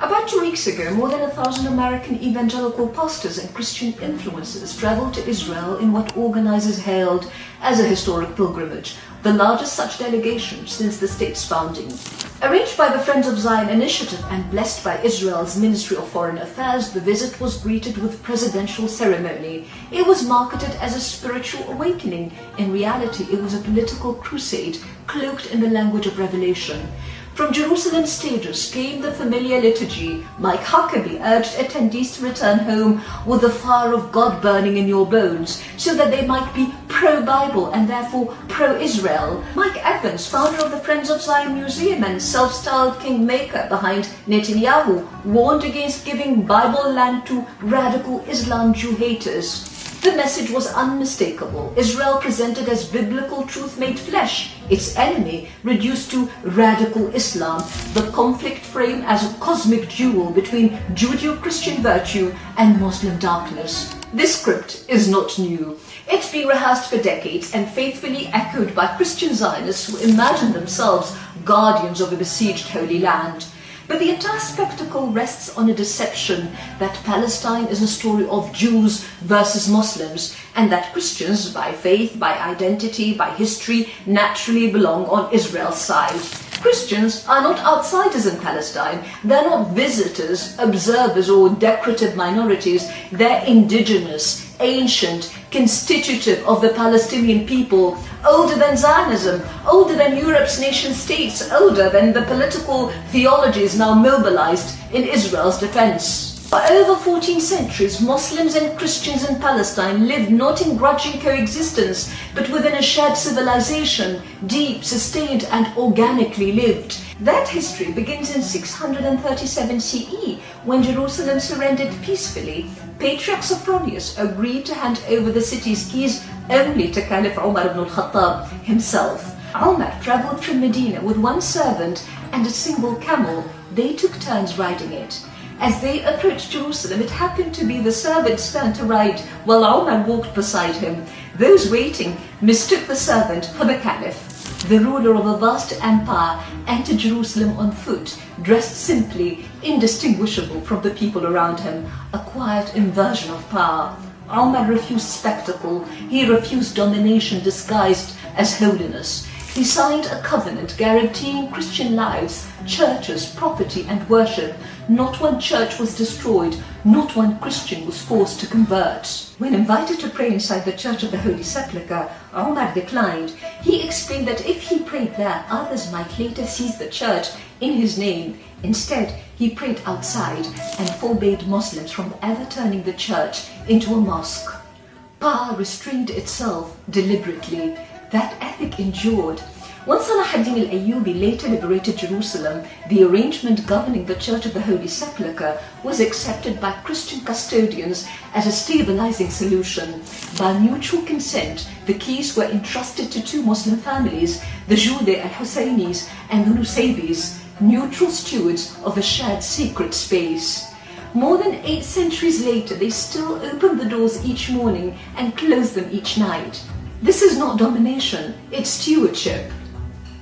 About 2 weeks ago, more than 1,000 American evangelical pastors and Christian influencers traveled to Israel in what organizers hailed as a historic pilgrimage, the largest such delegation since the state's founding. Arranged by the Friends of Zion Initiative and blessed by Israel's Ministry of Foreign Affairs, the visit was greeted with presidential ceremony. It was marketed as a spiritual awakening. In reality, it was a political crusade cloaked in the language of revelation. From Jerusalem stages came the familiar liturgy. Mike Huckabee urged attendees to return home with the fire of God burning in your bones, so that they might be pro-Bible and therefore pro-Israel. Mike Evans, founder of the Friends of Zion Museum and self-styled kingmaker behind Netanyahu, warned against giving Bible land to radical Islam Jew haters. The message was unmistakable. Israel presented as biblical truth made flesh, its enemy reduced to radical Islam, the conflict framed as a cosmic duel between Judeo-Christian virtue and Muslim darkness. This script is not new. It's been rehearsed for decades and faithfully echoed by Christian Zionists who imagine themselves guardians of a besieged Holy Land. But the entire spectacle rests on a deception that Palestine is a story of Jews versus Muslims, and that Christians, by faith, by identity, by history, naturally belong on Israel's side. Christians are not outsiders in Palestine. They're not visitors, observers, or decorative minorities. They're indigenous, ancient, constitutive of the Palestinian people, older than Zionism, older than Europe's nation states, older than the political theologies now mobilized in Israel's defense. For over 14 centuries, Muslims and Christians in Palestine lived not in grudging coexistence, but within a shared civilization, deep, sustained, and organically lived. That history begins in 637 CE, when Jerusalem surrendered peacefully. Patriarch Sophronius agreed to hand over the city's keys only to Caliph Umar ibn al-Khattab himself. Umar traveled from Medina with one servant and a single camel. They took turns riding it. As they approached Jerusalem, it happened to be the servant's turn to ride, while Umar walked beside him. Those waiting mistook the servant for the Caliph. The ruler of a vast empire entered Jerusalem on foot, dressed simply, indistinguishable from the people around him, a quiet inversion of power. Umar refused spectacle. He refused domination disguised as holiness. He signed a covenant guaranteeing Christian lives, churches, property, and worship. Not one church was destroyed, not one Christian was forced to convert. When invited to pray inside the Church of the Holy Sepulchre, Umar declined. He explained that if he prayed there, others might later seize the church in his name. Instead, he prayed outside and forbade Muslims from ever turning the church into a mosque. Power restrained itself deliberately. That ethic endured. Once Salah ad-Din al-Ayyubi later liberated Jerusalem, the arrangement governing the Church of the Holy Sepulchre was accepted by Christian custodians as a stabilizing solution. By mutual consent, the keys were entrusted to two Muslim families, the Jude al-Hussainis and the Nusaybis, neutral stewards of a shared secret space. More than 8 centuries later, they still open the doors each morning and close them each night. This is not domination, it's stewardship.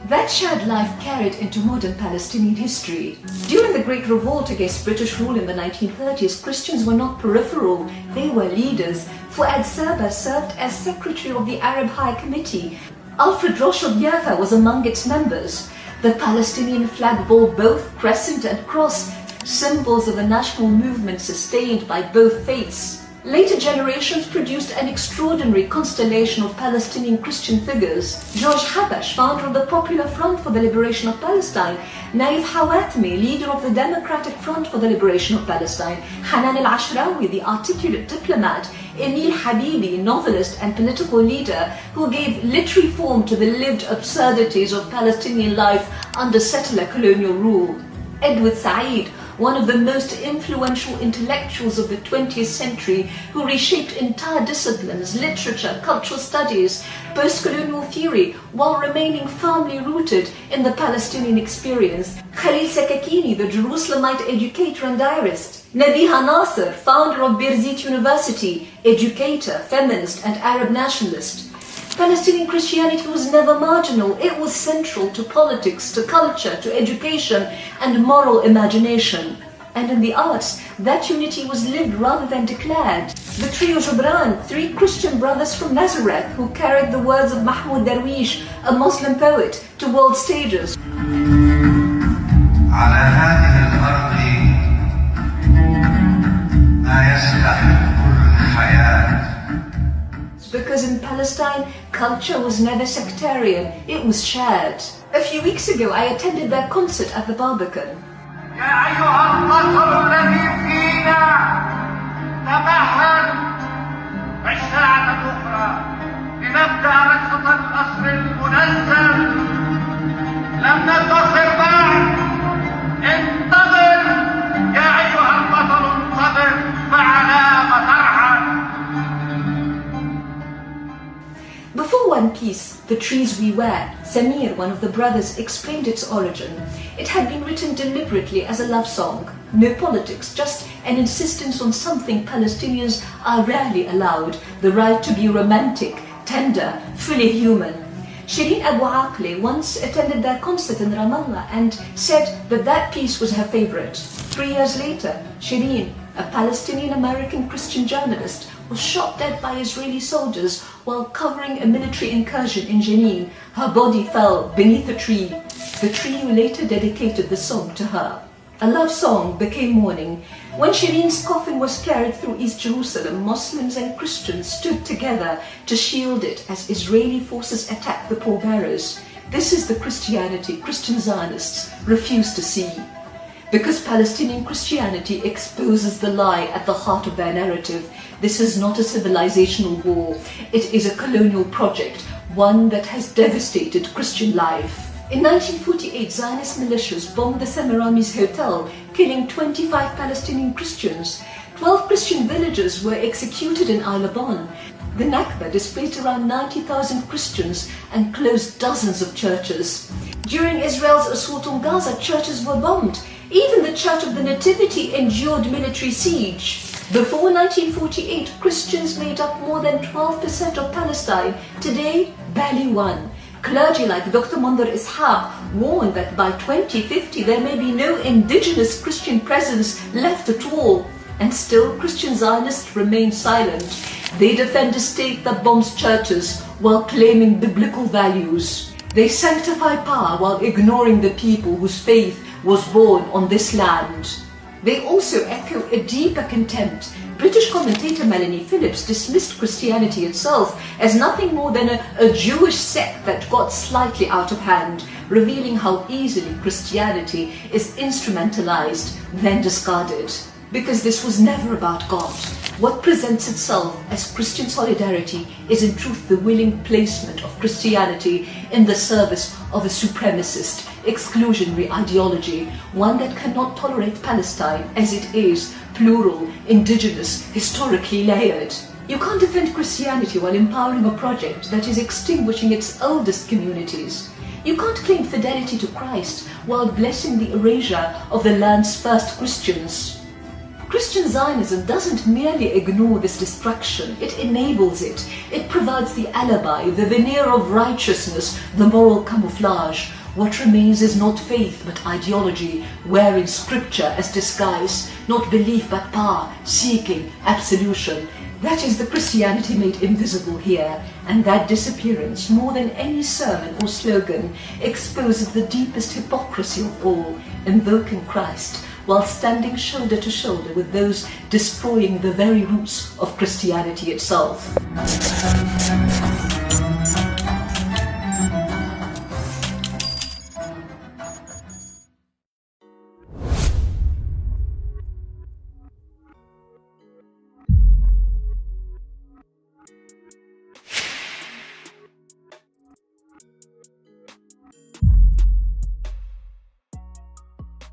That shared life carried into modern Palestinian history. During the Great Revolt against British rule in the 1930s, Christians were not peripheral, they were leaders. Fuad Serba served as secretary of the Arab High Committee. Alfred Roche of Jaffa was among its members. The Palestinian flag bore both crescent and cross, symbols of a national movement sustained by both faiths. Later generations produced an extraordinary constellation of Palestinian Christian figures. George Habash, founder of the Popular Front for the Liberation of Palestine, Naif Hawatmi, leader of the Democratic Front for the Liberation of Palestine, Hanan al-Ashrawi, the articulate diplomat, Emil Habibi, novelist and political leader who gave literary form to the lived absurdities of Palestinian life under settler colonial rule. Edward Said, one of the most influential intellectuals of the 20th century who reshaped entire disciplines, literature, cultural studies, post-colonial theory, while remaining firmly rooted in the Palestinian experience. Khalil Sakakini, the Jerusalemite educator and diarist. Nabiha Nasser, founder of Birzeit University, educator, feminist and Arab nationalist. Palestinian Christianity was never marginal. It was central to politics, to culture, to education and moral imagination. And in the arts, that unity was lived rather than declared. The trio Jubran, three Christian brothers from Nazareth who carried the words of Mahmoud Darwish, a Muslim poet, to world stages. على هذه الأرض ما يسلح كل حياة. Because in Palestine, culture was never sectarian, it was shared. A few weeks ago, I attended their concert at the Barbican. يا أيها البطل الذي فينا تمهل الساعة الأخرى لنبدأ رقصة القصر المنزل. لم ننتصر بعد، انتظر يا أيها البطل، انتظر معنا وترحل. Before One Piece, The Trees We Wear, Samir, one of the brothers, explained its origin. It had been written deliberately as a love song. No politics, just an insistence on something Palestinians are rarely allowed, the right to be romantic, tender, fully human. Shireen Abu Aqli once attended their concert in Ramallah and said that that piece was her favorite. 3 years later, Shireen, a Palestinian-American Christian journalist, was shot dead by Israeli soldiers while covering a military incursion in Jenin. Her body fell beneath a tree. The trio later dedicated the song to her. A love song became mourning. When Shireen's coffin was carried through East Jerusalem, Muslims and Christians stood together to shield it as Israeli forces attacked the pallbearers. This is the Christianity Christian Zionists refuse to see. Because Palestinian Christianity exposes the lie at the heart of their narrative. This is not a civilizational war. It is a colonial project, one that has devastated Christian life. In 1948, Zionist militias bombed the Semiramis Hotel, killing 25 Palestinian Christians. 12 Christian villagers were executed in Al-Aban. The Nakba displaced around 90,000 Christians and closed dozens of churches. During Israel's assault on Gaza, churches were bombed. Even the Church of the Nativity endured military siege. Before 1948, Christians made up more than 12% of Palestine. Today, barely 1%. Clergy like Dr. Mondar Ishaq warned that by 2050 there may be no indigenous Christian presence left at all. And still, Christian Zionists remain silent. They defend a state that bombs churches while claiming biblical values. They sanctify power while ignoring the people whose faith was born on this land. They also echo a deeper contempt. British commentator Melanie Phillips dismissed Christianity itself as nothing more than a Jewish sect that got slightly out of hand, revealing how easily Christianity is instrumentalized, then discarded. Because this was never about God. What presents itself as Christian solidarity is in truth the willing placement of Christianity in the service of a supremacist, exclusionary ideology, one that cannot tolerate Palestine as it is, plural, indigenous, historically layered. You can't defend Christianity while empowering a project that is extinguishing its oldest communities. You can't claim fidelity to Christ while blessing the erasure of the land's first Christians. Christian Zionism doesn't merely ignore this destruction, it enables it. It provides the alibi, the veneer of righteousness, the moral camouflage. What remains is not faith but ideology, wearing scripture as disguise, not belief but power, seeking absolution. That is the Christianity made invisible here, and that disappearance, more than any sermon or slogan, exposes the deepest hypocrisy of all, invoking Christ, while standing shoulder to shoulder with those destroying the very roots of Christianity itself.